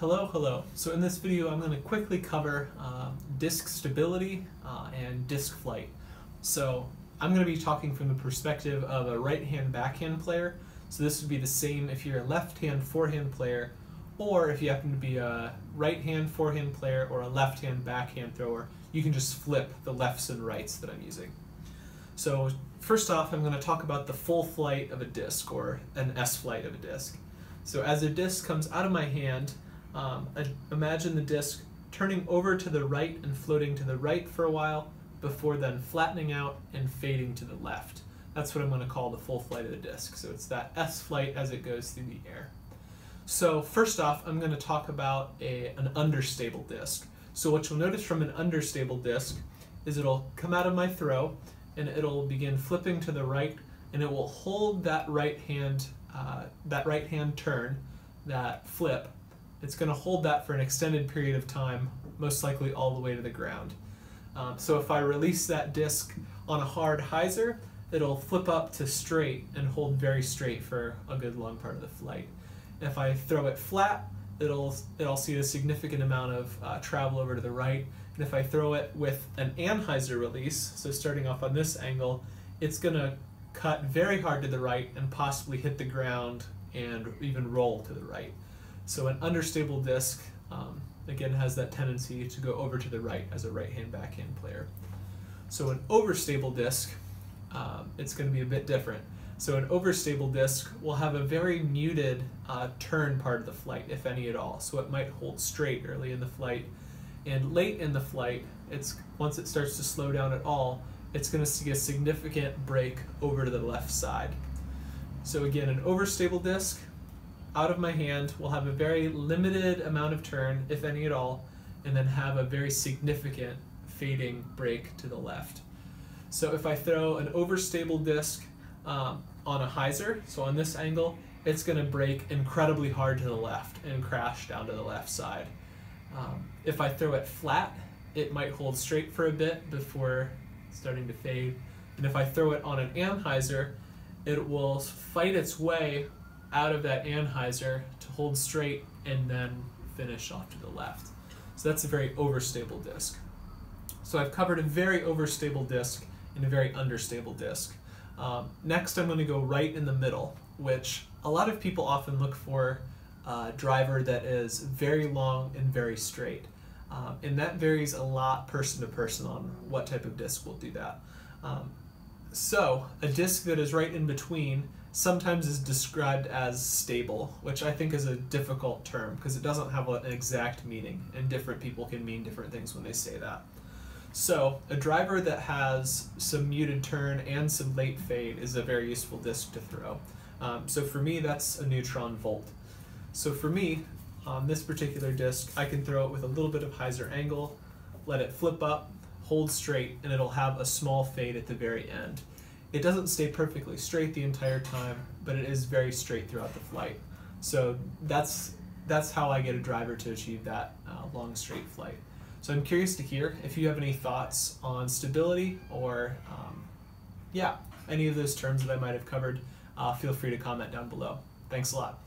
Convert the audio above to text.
Hello. So in this video I'm going to quickly cover disc stability and disc flight. So I'm going to be talking from the perspective of a right-hand backhand player. So this would be the same if you're a left-hand forehand player, or if you happen to be a right-hand forehand player or a left-hand backhand thrower, you can just flip the lefts and rights that I'm using. So first off, I'm going to talk about the full flight of a disc, or an S flight of a disc. So as a disc comes out of my hand, imagine the disc turning over to the right and floating to the right for a while before then flattening out and fading to the left. That's what I'm going to call the full flight of the disc. So it's that S flight as it goes through the air. So first off, I'm going to talk about an understable disc. So what you'll notice from an understable disc is it'll come out of my throw and it'll begin flipping to the right, and it will hold that right hand turn, that flip. It's going to hold that for an extended period of time, most likely all the way to the ground. So if I release that disc on a hard hyzer, it'll flip up to straight and hold very straight for a good long part of the flight. If I throw it flat, it'll see a significant amount of travel over to the right. And if I throw it with an anhyzer release, so starting off on this angle, it's going to cut very hard to the right and possibly hit the ground and even roll to the right. So an understable disc, again, has that tendency to go over to the right as a right-hand backhand player. So an overstable disc, it's going to be a bit different. So an overstable disc will have a very muted turn part of the flight, if any at all. So it might hold straight early in the flight, and late in the flight, once it starts to slow down at all, it's going to see a significant break over to the left side. So again, an overstable disc out of my hand will have a very limited amount of turn, if any at all, and then have a very significant fading break to the left. So if I throw an overstable disc on a hyzer, so on this angle, it's going to break incredibly hard to the left and crash down to the left side. If I throw it flat, it might hold straight for a bit before starting to fade. And if I throw it on an anhyzer, it will fight its way out of that anhyzer to hold straight and then finish off to the left. So that's a very overstable disc. So I've covered a very overstable disc and a very understable disc. Next, I'm going to go right in the middle, which a lot of people often look for a driver that is very long and very straight. And that varies a lot person to person on what type of disc will do that. So a disc that is right in between sometimes is described as stable, which I think is a difficult term because it doesn't have an exact meaning, and different people can mean different things when they say that. So a driver that has some muted turn and some late fade is a very useful disc to throw. So for me, that's a neutron volt. So for me, on this particular disc, I can throw it with a little bit of hyzer angle, let it flip up, hold straight, and it'll have a small fade at the very end. It doesn't stay perfectly straight the entire time, but it is very straight throughout the flight. So that's how I get a driver to achieve that long straight flight. So I'm curious to hear if you have any thoughts on stability or any of those terms that I might have covered. Feel free to comment down below. Thanks a lot.